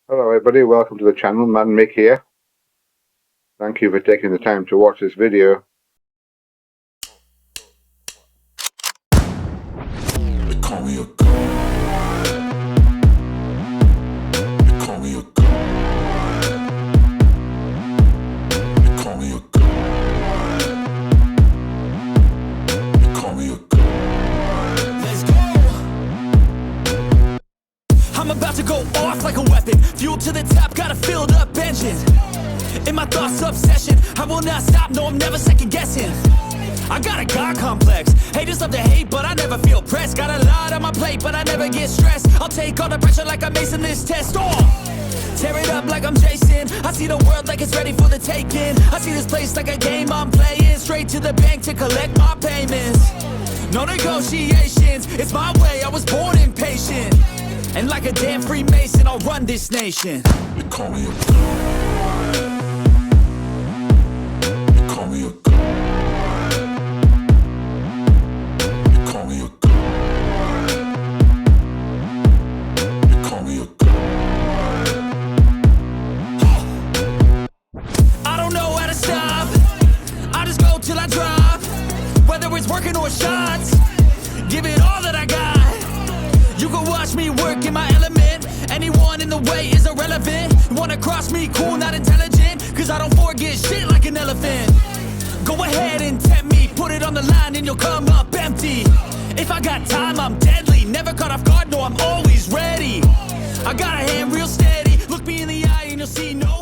Hello everybody, welcome to the channel, Madmick here. Thank you for taking the time to watch this video. They call me a god. They call me a god. They call me a god. They call me a god. Let's go. I'm about to go off like a weapon. Fuel to the top, got a filled up engine. In my thoughts, obsession. I will not stop, no, I'm never second guessing. I got a God complex. Haters love to hate, but I never feel pressed. Got a lot on my plate, but I never get stressed. I'll take all the pressure like I'm acing this test. Tear it up like I'm Jason. I see the world like it's ready for the taking. I see this place like a game I'm playing. Straight to the bank to collect my payments. No negotiations, it's my way, I was born impatient. And like a damn Freemason, I'll run this nation. They call me a god. They call me a god. They call me a god. They call me a god. I don't know how to stop. I just go till I drop. Whether it's working or shots, give it all that I got. You can watch me work in my element. Anyone in the way is irrelevant. You wanna cross me, cool, not intelligent. Cause I don't forget shit like an elephant. Go ahead and tempt me, put it on the line and you'll come up empty. If I got time, I'm deadly. Never caught off guard, no, I'm always ready. I got a hand real steady. Look me in the eye and you'll see no